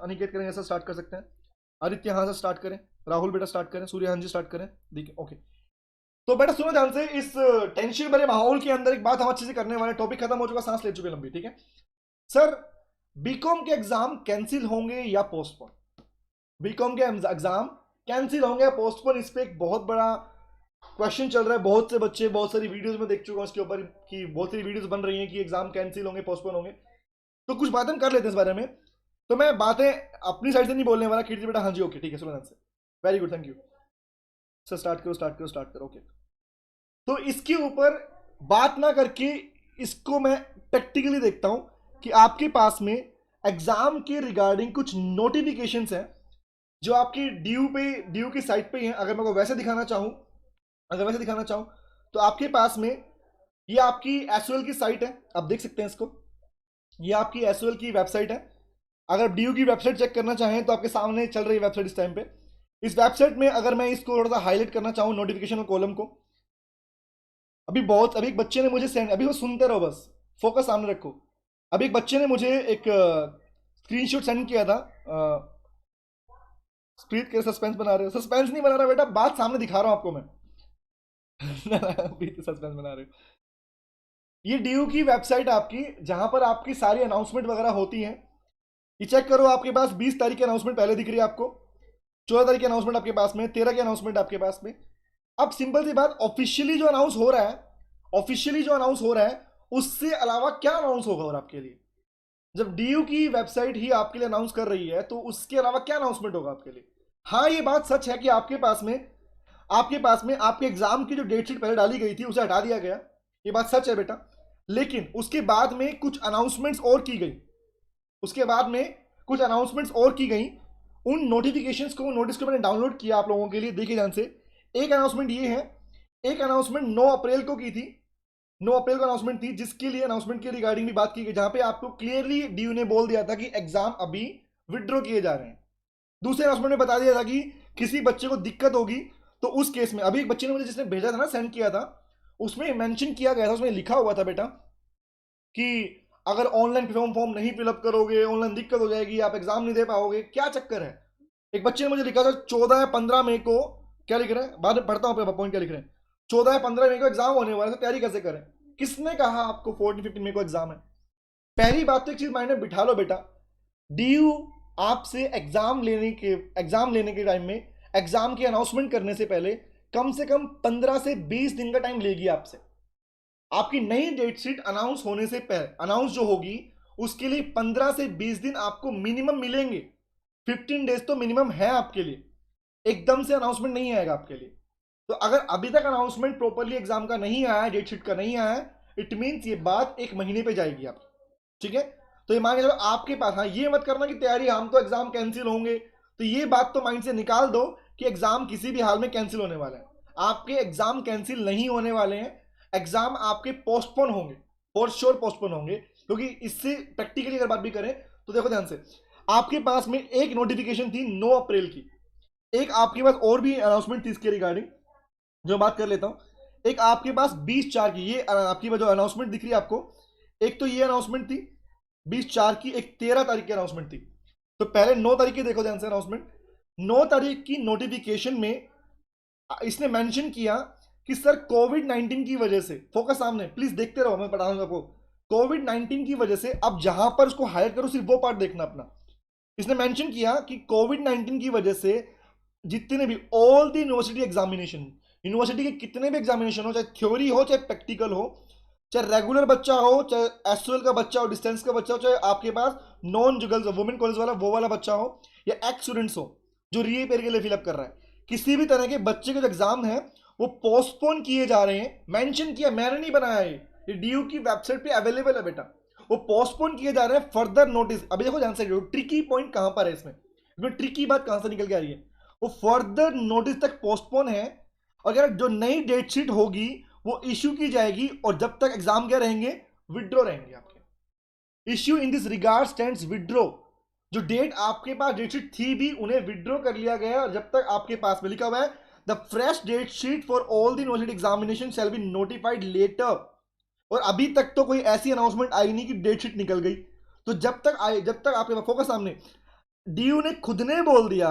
अनिकेत करेंगे, ऐसा स्टार्ट कर सकते हैं। आदित्य यहाँ से स्टार्ट करें, राहुल बेटा स्टार्ट करें, सूर्य जी स्टार्ट करें, देखिए ओके। तो बेटा सुनो ध्यान से, इस टेंशन भरे माहौल के अंदर एक बात हम अच्छे से करने वाले, टॉपिक खत्म हो चुका, सांस ले चुके लंबी, ठीक है सर। बीकॉम के एग्जाम कैंसिल होंगे या पोस्टपोन? बीकॉम के एग्जाम कैंसिल होंगे या पोस्टपोन, इस पे एक बहुत बड़ा क्वेश्चन चल रहा है। बहुत से बच्चे, बहुत सारी वीडियोस में देख चुका हूं इसके ऊपर कि बहुत सारी वीडियोस बन रही हैं कि एग्जाम कैंसिल होंगे, पोस्टपोन होंगे। तो कुछ बातें हम कर लेते हैं इस बारे में। तो मैं बातें अपनी साइड से नहीं बोलने वाला। कीर्ति बेटा हाँ जी ओके ठीक है, सुनो ध्यान से, very good thank you sir. Start करो स्टार्ट करो स्टार्ट करो ओके। तो इसके ऊपर बात ना करके इसको मैं प्रैक्टिकली देखता हूं कि आपके पास में एग्जाम के रिगार्डिंग कुछ नोटिफिकेशंस हैं जो आपकी ड्यू की साइट पे हैं। अगर मैं को वैसे दिखाना चाहूं, तो आपके पास में ये आपकी एसओएल की साइट है, आप देख सकते हैं इसको। ये आपकी एसओएल की वेबसाइट है। अगर ड्यू की वेबसाइट चेक करना चाहें तो आपके सामने चल रही है वेबसाइट इस टाइम पे। इस वेबसाइट में अगर मैं इसको थोड़ा सा हाईलाइट करना चाहूं नोटिफिकेशन कॉलम को, अभी एक बच्चे ने मुझे सेंड, अभी वो सुनते रहो बस, फोकस सामने रखो। अभी एक बच्चे ने मुझे एक स्क्रीनशॉट सेंड किया था। स्प्रीत के सस्पेंस बना रहे हो? सस्पेंस नहीं बना रहा बेटा, बात सामने दिखा रहा हूं आपको मैं। सस्पेंस बना रहे हो? ये ड्यू की वेबसाइट आपकी, जहां पर आपकी सारी अनाउंसमेंट वगैरह होती हैं। ये चेक करो, आपके पास 20 तारीख की अनाउंसमेंट पहले दिख रही है आपको, 14 तारीख की अनाउंसमेंट आपके पास में, 13 की अनाउंसमेंट आपके पास में। अब सिंपल सी बात, ऑफिशियली जो अनाउंस हो रहा है, उससे अलावा क्या अनाउंस होगा और आपके लिए? जब डीयू की वेबसाइट ही आपके लिए अनाउंस कर रही है तो उसके अलावा क्या अनाउंसमेंट होगा आपके लिए? हाँ ये बात सच है कि आपके पास में आपके एग्जाम की जो डेट शीट पहले डाली गई थी उसे हटा दिया गया, ये बात सच है बेटा। लेकिन उसके बाद में कुछ अनाउंसमेंट्स और की गई, उन नोटिफिकेशंस को, नोटिस को मैंने डाउनलोड किया आप लोगों के लिए, देखिए ध्यान से। एक अनाउंसमेंट ये है, एक अनाउंसमेंट 9 अप्रैल को की थी, 9 अप्रैल को अनाउंसमेंट थी, जिसके लिए अनाउंसमेंट के रिगार्डिंग भी बात की गई, जहां पे आपको क्लियरली डीयू ने बोल दिया था कि एग्जाम अभी विड्रॉ किए जा रहे हैं। दूसरे अनाउंसमेंट में बता दिया था कि किसी बच्चे को दिक्कत होगी तो उस केस में, अभी एक बच्चे ने मुझे जिसने भेजा था ना, सेंड किया था, उसमें मेंशन किया गया था, उसमें लिखा हुआ था बेटा कि अगर ऑनलाइन फॉर्म नहीं फिलअप करोगे, ऑनलाइन दिक्कत हो जाएगी, आप एग्जाम नहीं दे पाओगे। क्या चक्कर है? एक बच्चे ने मुझे लिखा था 14 या 15 मई को, क्या लिख रहे हैं बाद में पढ़ता हूँ पॉइंट, क्या लिख रहे हैं, 14 या 15 मई को एग्जाम होने वाला है, तो तैयारी कैसे करें? किसने कहा आपको 14-15 मई को एग्जाम है? पहली बात तो एक चीज माइंड में बिठा लो बेटा, डीयू आपसे एग्जाम लेने के टाइम में, एग्जाम की अनाउंसमेंट करने से पहले कम से कम 15 से 20 दिन का टाइम लेगी आपसे। आपकी नई डेट शीट अनाउंस होने से पहले, अनाउंस जो होगी उसके लिए 15 से 20 दिन आपको मिनिमम मिलेंगे। 15 डेज तो मिनिमम है आपके लिए, एकदम से अनाउंसमेंट नहीं आएगा आपके लिए। तो अगर अभी तक अनाउंसमेंट प्रॉपरली एग्जाम का नहीं आया है, डेट शीट का नहीं आया है, इट मीन्स ये बात एक महीने पे जाएगी आपकी, ठीक है? तो ये मान के चलो आपके पास, हाँ ये मत करना कि तैयारी हम तो एग्जाम कैंसिल होंगे, तो ये बात तो माइंड से निकाल दो कि एग्जाम किसी भी हाल में कैंसिल होने वाला है। आपके एग्जाम कैंसिल नहीं होने वाले हैं, एग्जाम आपके पोस्टपोन होंगे, फॉर श्योर पोस्टपोन होंगे। क्योंकि इससे प्रैक्टिकली अगर बात भी करें तो देखो ध्यान से, आपके पास में एक नोटिफिकेशन थी 9 अप्रैल की, एक आपके पास और भी अनाउंसमेंट थी इसके रिगार्डिंग, जो बात कर लेता हूं। एक आपके पास 20/4 की, ये आपकी जो अनाउंसमेंट दिख रही है आपको, एक तो ये अनाउंसमेंट थी 20/4 की, एक 13 तारीख की अनाउंसमेंट थी। तो पहले 9 तारीख की देखो ध्यान से अनाउंसमेंट। 9 तारीख की नोटिफिकेशन में इसने मेंशन किया कि सर कोविड-19 की वजह से, फोकस सामने प्लीज देखते रहो, मैं पढ़ा रहा हूं आपको। कोविड-19 की वजह से, अब जहां पर उसको हायर करो सिर्फ वो पार्ट देखना अपना। इसने मेंशन किया कि कोविड-19 की वजह से जितने भी all the university examination, university के कितने भी एग्जामिनेशन हो, चाहे थ्योरी हो चाहे प्रैक्टिकल हो, चाहे रेगुलर बच्चा हो चाहे एसओएल का बच्चा हो, डिस्टेंस का बच्चा हो, चाहे आपके पास नॉन गर्ल्स वुमेन कॉलेज वाला वो वाला बच्चा हो, या एक्स स्टूडेंट्स हो जो रीअपेयर के लिए फिलअप कर रहा है, किसी भी तरह के बच्चे के जो एग्जाम है वो पोस्टपोन किए जा रहे हैं। मेंशन किया, मैंने नहीं बनाया, ये डीयू की वेबसाइट पे अवेलेबल है बेटा। वो पोस्टपोन किए जा रहे हैं फर्दर नोटिस। अभी देखो ध्यान से, ट्रिकी पॉइंट कहां पर है इसमें ट्रिकी बात कहां से निकल के आ रही है, वो फर्दर नोटिस तक पोस्टपोन है। अगर जो नई डेट शीट होगी वो इश्यू की जाएगी, और जब तक एग्जाम क्या रहेंगे, विड्रॉ रहेंगे आपके। Issue in this regard stands withdraw. जो डेट आपके पास डेट शीट थी भी, उन्हें विड्रॉ कर लिया गया, और जब तक आपके पास में लिखा हुआ है the fresh date sheet for all the university examination shall be notified later. और अभी तक तो कोई ऐसी अनाउंसमेंट आई नहीं कि डेट शीट निकल गई। तो जब तक आपके पास, फोकस सामने, डीयू ने खुद ने बोल दिया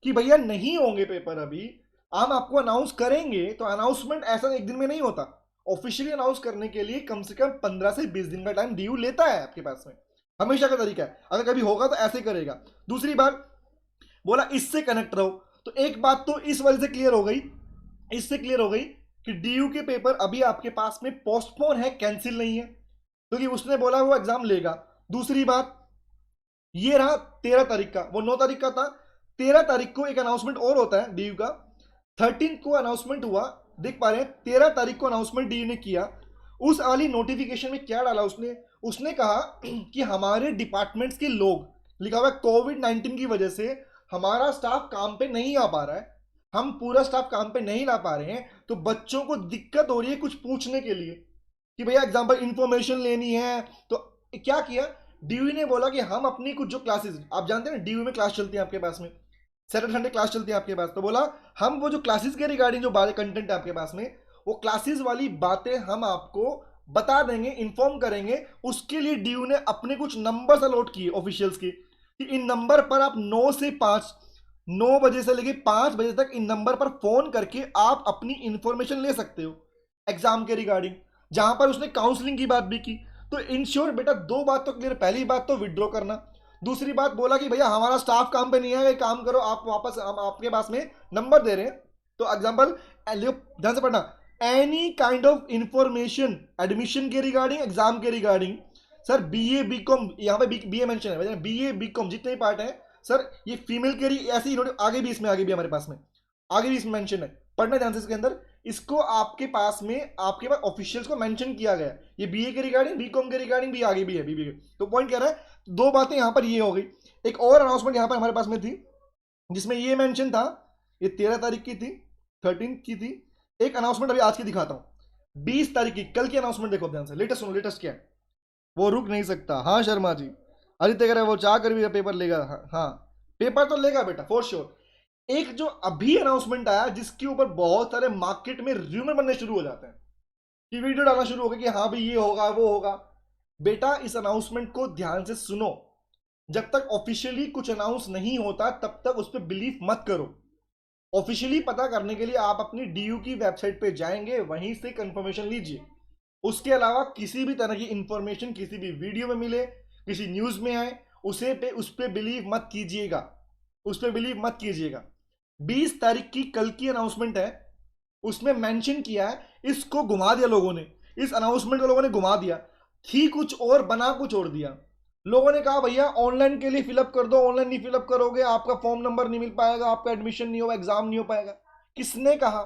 कि भैया नहीं होंगे पेपर अभी, हम आपको अनाउंस करेंगे। तो अनाउंसमेंट ऐसा एक दिन में नहीं होता, ऑफिशियली अनाउंस करने के लिए कम से कम 15 से 20 दिन का टाइम डीयू लेता है आपके पास में, हमेशा का तरीका है। अगर कभी होगा तो ऐसे करेगा। दूसरी बात बोला इससे कनेक्ट रहो, तो एक बात तो इस वजह से क्लियर हो गई, इससे क्लियर हो गई कि डीयू के पेपर अभी आपके पास में पोस्टपोन है, कैंसिल नहीं है, क्योंकि उसने बोला वो एग्जाम लेगा। दूसरी बात ये रहा 13 तारीख का, वो 9 तारीख का था। 13 तारीख को एक अनाउंसमेंट और होता है डीयू का, 13 को अनाउंसमेंट हुआ, देख पा रहे हैं 13 तारीख को अनाउंसमेंट डीयू ने किया। उस वाली नोटिफिकेशन में क्या डाला उसने, उसने कहा कि हमारे डिपार्टमेंट्स के लोग, लिखा हुआ कोविड-19 की वजह से हमारा स्टाफ काम पे नहीं आ पा रहा है, हम पूरा स्टाफ काम पे नहीं ला पा रहे हैं, तो बच्चों को दिक्कत हो रही है कुछ पूछने के लिए कि भैया एग्जाम्पल इंफॉर्मेशन लेनी है। तो क्या किया डीयू ने, बोला कि हम अपनी कुछ जो क्लासेस, आप जानते हैं ना डीयू में क्लास चलती है आपके पास में, सैटरडे संडे क्लास चलती है आपके पास, तो बोला हम वो जो क्लासेस के रिगार्डिंग जो बारे कंटेंट है आपके पास में, वो क्लासेस वाली बातें हम आपको बता देंगे, इन्फॉर्म करेंगे। उसके लिए डीयू ने अपने कुछ नंबर्स अलॉट किए ऑफिशियल्स के, कि इन नंबर पर आप 9 से 5, 9 बजे से लेके 5 बजे तक इन नंबर पर फोन करके आप अपनी इंफॉर्मेशन ले सकते हो एग्जाम के रिगार्डिंग। जहां पर उसने काउंसलिंग की बात भी की। तो इन श्योर बेटा दो बात तो क्लियर, पहली बात तो विड्रॉ करना, दूसरी बात बोला कि भैया हमारा स्टाफ काम पे नहीं है, एक काम करो आप वापस, हम आपके पास में नंबर दे रहे हैं। तो एग्जाम्पल ध्यान से पढ़ना, any kind of information admission के रिगार्डिंग, एग्जाम के रिगार्डिंग, सर बीए बीकॉम, यहाँ पे बीए मेंशन है, बीए बीकॉम जितने भी पार्ट है सर, ये फीमेल के लिए ऐसे ही, आगे भी इसमें, आगे भी हमारे पास में, आगे भी इसमें मेंशन है, पढ़ना ध्यान से इसके अंदर, इसको आपके पास में, आपके पास ऑफिशियल्स को मेंशन किया गया, ये बीए के रिगार्डिंग, बीकॉम के रिगार्डिंग भी आगे भी है बीबीए के। तो पॉइंट कह रहा है दो बातें यहां पर ये हो गई। एक और अनाउंसमेंट यहां पर हमारे पास में थी जिसमें ये मेंशन था, ये 13 तारीख की थी, 13 की थी। एक अनाउंसमेंट अभी आज की दिखाता हूं, 20 तारीख की, कल की अनाउंसमेंट देखो ध्यान से, लेटेस्ट सुनो, लेटेस्ट क्या है। वो रुक नहीं सकता, हाँ शर्मा जी, आदित्य कह रहा है वो चाह कर भी पेपर लेगा, हाँ पेपर तो लेगा बेटा फॉर श्योर। एक जो अभी अनाउंसमेंट आया जिसके ऊपर बहुत सारे मार्केट में रूमर बनने शुरू हो जाते हैं, कि वीडियो डालना शुरू हो गया कि हाँ भाई ये होगा वो होगा। बेटा इस अनाउंसमेंट को ध्यान से सुनो, जब तक ऑफिशियली कुछ अनाउंस नहीं होता तब तक उस पर बिलीव मत करो। ऑफिशियली पता करने के लिए आप अपनी डीयू की वेबसाइट पे जाएंगे, वहीं से कंफर्मेशन लीजिए। उसके अलावा किसी भी तरह की इंफॉर्मेशन किसी भी वीडियो में मिले, किसी न्यूज में आए, उस पर बिलीव मत कीजिएगा, उस पर बिलीव मत कीजिएगा। 20 तारीख की कल की अनाउंसमेंट है, उसमें मेंशन किया है, इसको घुमा दिया लोगों ने, इस अनाउंसमेंट को लोगों ने घुमा दिया, थी कुछ और बना कुछ और दिया। लोगों ने कहा भैया ऑनलाइन के लिए फिलअप कर दो, ऑनलाइन नहीं फिलअप करोगे आपका फॉर्म नंबर नहीं मिल पाएगा, आपका एडमिशन नहीं होगा, एग्जाम नहीं हो पाएगा। किसने कहा?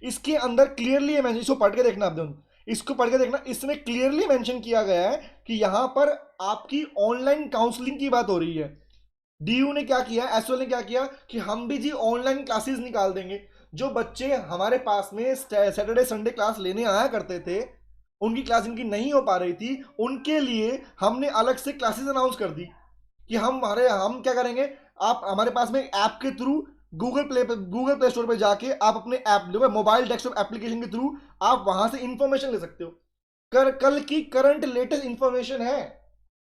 इसके अंदर क्लियरली मेंशन, इसको पढ़ के देखना आप दोनों, इसको पढ़ के देखना, इसमें क्लियरली मेंशन किया गया है कि यहां पर आपकी ऑनलाइन काउंसलिंग की बात हो रही है। डीयू ने क्या किया, एसओ ने क्या किया कि हम भी जी ऑनलाइन क्लासेस निकाल देंगे। जो बच्चे हमारे पास में सैटरडे संडे क्लास लेने आया करते थे, उनकी क्लास इनकी नहीं हो पा रही थी, उनके लिए हमने अलग से क्लासेस अनाउंस कर दी कि हम क्या करेंगे, आप हमारे पास में ऐप के थ्रू गूगल प्ले स्टोर पे जाके आप अपने ऐप जो है मोबाइल डेस्कटॉप एप्लीकेशन के थ्रू आप वहां से इंफॉर्मेशन ले सकते हो। कल की करंट लेटेस्ट इंफॉर्मेशन है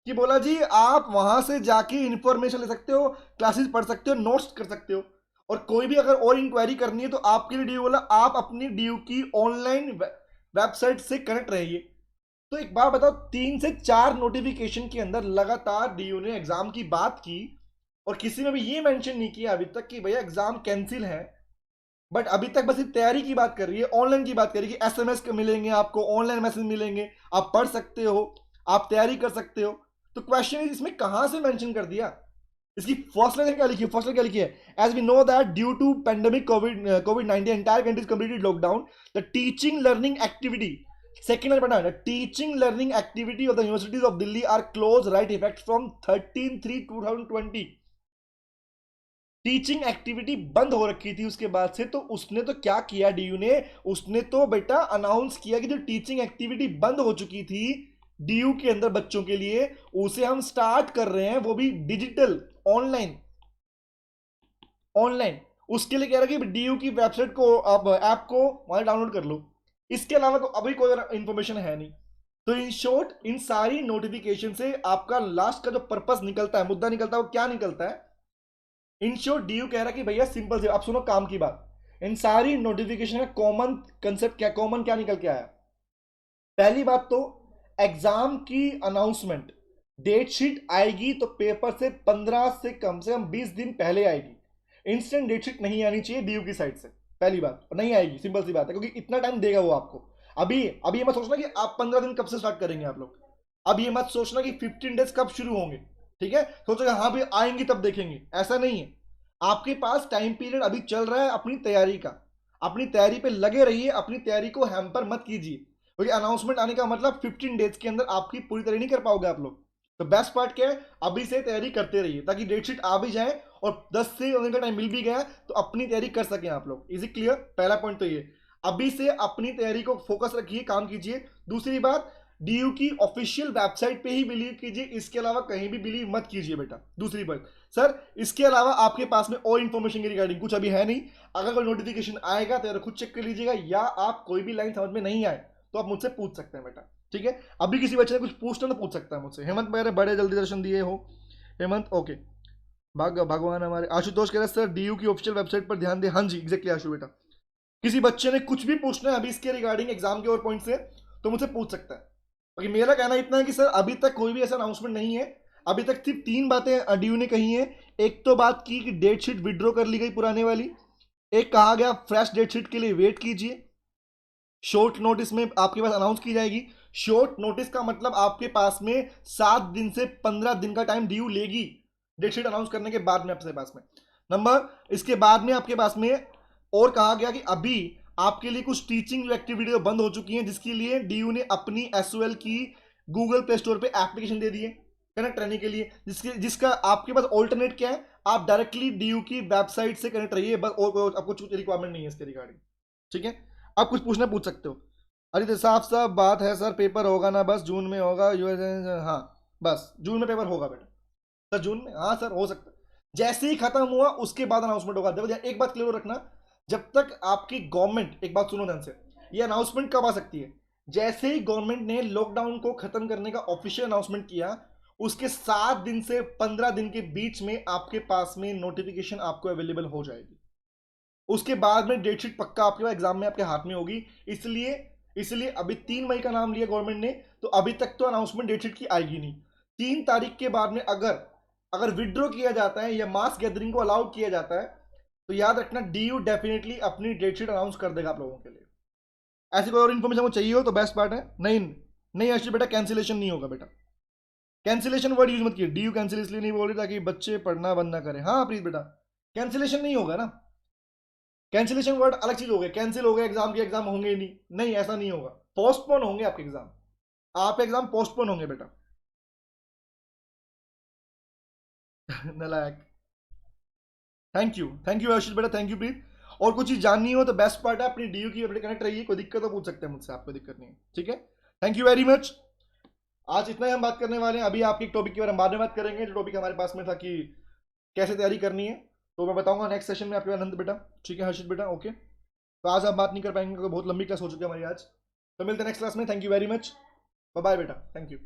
कि बोला जी आप वहां से जाके इंफॉर्मेशन ले सकते हो, क्लासेस पढ़ सकते हो, नोट्स कर सकते हो। और कोई भी अगर और इंक्वायरी करनी है तो आपके लिए डीयू बोला आप अपनी डीयू की ऑनलाइन वेबसाइट से कनेक्ट रहिए। तो एक बार बताओ, 3 से 4 नोटिफिकेशन के अंदर लगातार डीयू ने एग्जाम की बात की और किसी में भी ये मेंशन नहीं किया अभी तक कि भैया एग्जाम कैंसिल है। बट अभी तक बस तैयारी की बात कर रही है, ऑनलाइन की बात कर रही है कि एसएमएस मिलेंगे आपको, ऑनलाइन मैसेज मिलेंगे, आप पढ़ सकते हो, आप तैयारी कर सकते हो। तो क्वेश्चन इसमें कहां से मेंशन कर दिया? इसकी फर्स्ट लाइन क्या लिखी है? फर्स्ट लाइन क्या लिखी है? As we know that due to pandemic कोविड-19 entire country is completed lockdown, the teaching learning activity, second line पढ़ना है, teaching learning activity of the universities of Delhi are close right effect from 13/3/2020। Teaching activity बंद हो रखी थी उसके बाद से। तो उसने तो क्या किया डीयू ने, उसने तो बेटा अनाउंस किया कि जो टीचिंग एक्टिविटी बंद हो चुकी थी डीयू के अंदर बच्चों के लिए, उसे हम स्टार्ट कर रहे हैं, वो भी डिजिटल, ऑनलाइन। ऑनलाइन उसके लिए कह रहा है कि डीयू की वेबसाइट को, अब ऐप को वहां डाउनलोड कर लो। इसके अलावा तो अभी कोई इंफॉर्मेशन है नहीं। तो इन शॉर्ट इन सारी नोटिफिकेशन से आपका लास्ट का जो पर्पस निकलता है, मुद्दा निकलता है, वो क्या निकलता है? इन शॉर्ट डीयू कह रहा है कि भैया सिंपल से आप सुनो काम की बात, इन सारी नोटिफिकेशन का कॉमन कंसेप्ट क्या, कॉमन क्या निकल के आया? पहली बात तो एग्जाम की अनाउंसमेंट डेट शीट आएगी तो पेपर से 15 से कम से कम 20 दिन पहले आएगी। इंस्टेंट डेट शीट नहीं आनी चाहिए डीयू की साइड से, पहली बात नहीं आएगी, सिंपल सी बात है, क्योंकि इतना टाइम देगा वो आपको। अभी अभी ये मत सोचना कि आप 15 दिन कब से स्टार्ट करेंगे आप लोग, अब ये मत सोचना कि 15 डेज कब शुरू होंगे, ठीक है? सोचेगा हाँ भी आएंगी तब देखेंगे, ऐसा नहीं है। आपके पास टाइम पीरियड अभी चल रहा है अपनी तैयारी का, अपनी तैयारी पे लगे रहिए, अपनी तैयारी को हैम्पर मत कीजिए, क्योंकि अनाउंसमेंट आने का मतलब 15 डेज के अंदर आपकी पूरी तैयारी नहीं कर पाओगे आप लोग। तो बेस्ट पार्ट क्या है, अभी से तैयारी करते रहिए ताकि डेट शीट आ भी जाए और 10 से 15 दिन का टाइम मिल भी गया तो अपनी तैयारी कर सकें आप लोग। Is it clear? पहला पॉइंट तो ये, अभी से अपनी तैयारी को फोकस रखिए, काम कीजिए। दूसरी बात, डीयू की ऑफिशियल वेबसाइट पे ही बिलीव कीजिए, इसके अलावा कहीं भी बिलीव मत कीजिए बेटा। दूसरी बात सर, इसके अलावा आपके पास में और इन्फॉर्मेशन की रिगार्डिंग कुछ अभी है नहीं, अगर कोई नोटिफिकेशन आएगा तो खुद चेक कर लीजिएगा, या आप कोई भी लाइन समझ में नहीं आए तो आप मुझसे पूछ सकते हैं बेटा, ठीक है? अभी किसी बच्चे ने कुछ पूछना तो पूछ सकता है मुझसे। हेमंत मेरे बड़े जल्दी दर्शन दिए हो, हेमंत ओके। भगवान हमारे आशुतोष कह रहे सर डीयू की ऑफिशियल वेबसाइट पर ध्यान दे। हाँ जी एग्जैक्टली आशु बेटा, किसी बच्चे ने कुछ भी पूछना है अभी इसके रिगार्डिंग एग्जाम के और पॉइंट से तो मुझसे पूछ सकता है। बाकी मेरा कहना इतना है कि सर अभी तक कोई भी ऐसा अनाउंसमेंट नहीं है, अभी तक सिर्फ 3 बातें डीयू ने कही है। एक तो बात की कि डेट शीट विड्रॉ कर ली गई पुराने वाली, एक कहा गया फ्रेश डेट शीट के लिए वेट कीजिए, शॉर्ट नोटिस में आपके पास अनाउंस की जाएगी। शॉर्ट नोटिस का मतलब आपके पास में 7 दिन से 15 दिन का टाइम ड्यू लेगी डेट शीट अनाउंस करने के बाद में आपके पास में। नंबर इसके बाद में आपके पास में और कहा गया कि अभी आपके लिए कुछ टीचिंग एक्टिविटी बंद हो चुकी हैं, जिसके लिए डीयू ने अपनी एसओएल की गूगल प्ले स्टोर पे एप्लीकेशन दे दी है कनेक्ट रहने के लिए, जिसका आपके पास ऑल्टरनेट क्या है, आप डायरेक्टली डीयू की वेबसाइट से कनेक्ट रहिए, बस और आपको कुछ रिक्वायरमेंट नहीं है इसके रिगार्डिंग, ठीक है? आप कुछ पूछना पूछ सकते हो। अरे तो साफ साफ बात है सर, पेपर होगा ना बस जून में होगा हाँ बस जून में पेपर होगा बेटा, सर जून में, हाँ सर हो सकता है, जैसे ही खत्म हुआ उसके बाद अनाउंसमेंट होगा। देखो एक बात क्लियर रखना, जब तक आपकी गवर्नमेंट, एक बात सुनो ध्यान से, ये अनाउंसमेंट कब आ सकती है? जैसे ही गवर्नमेंट ने लॉकडाउन को खत्म करने का ऑफिशियल अनाउंसमेंट किया उसके 7 दिन से 15 दिन के बीच में आपके पास में नोटिफिकेशन आपको अवेलेबल हो जाएगी। उसके बाद में डेट शीट पक्का आपके पास एग्जाम में आपके हाथ में होगी। इसलिए इसलिए अभी 3 मई का नाम लिया गवर्नमेंट ने, तो अभी तक तो अनाउंसमेंट डेट शीट की आएगी नहीं। 3 तारीख के बाद में अगर अगर विड्रॉ किया जाता है या मास गैदरिंग को अलाउ किया जाता है तो याद रखना डीयू डेफिनेटली अपनी डेट शीट अनाउंस कर देगा आप लोगों के लिए। ऐसी कोई और इन्फॉर्मेशन आपको चाहिए हो तो बेस्ट पार्ट है, नहीं नहीं ऐसे बेटा कैंसिलेशन नहीं होगा बेटा, कैंसिलेशन वर्ड यूज मत कीजिए, डीयू कैंसिल इसलिए नहीं बोल रही ताकि बच्चे पढ़ना बंद ना करें। हाँ प्लीज बेटा, कैंसिलेशन नहीं होगा ना, कैंसिलेशन वर्ड अलग चीज हो गया, कैंसिल हो गया एग्जाम के एग्जाम होंगे ही नहीं, नहीं ऐसा नहीं होगा, पोस्टपोन होंगे आपके एग्जाम, आप एग्जाम पोस्टपोन होंगे बेटा। नलायक, थैंक यू आशीष बेटा, थैंक यू प्रीत। और कुछ चीज जाननी हो तो बेस्ट पार्ट है अपनी डीयू की अपने कनेक्ट रहिए, कोई दिक्कत तो पूछ सकते हैं मुझसे, आपको दिक्कत नहीं है, ठीक है? Thank you very much. आज इतना ही हम बात करने वाले हैं, अभी आपके एक टॉपिक के बारे में बाद में बात करेंगे, जो टॉपिक हमारे पास में था कि कैसे तैयारी करनी है, तो मैं बताऊंगा नेक्स्ट सेशन में आपके आनंद बेटा, ठीक है हर्षित बेटा ओके? तो आज आप बात नहीं कर पाएंगे क्योंकि बहुत लंबी क्लास हो चुकी है हमारी आज, तो मिलते हैं नेक्स्ट क्लास में। Thank you very much, bye bye बेटा, थैंक यू।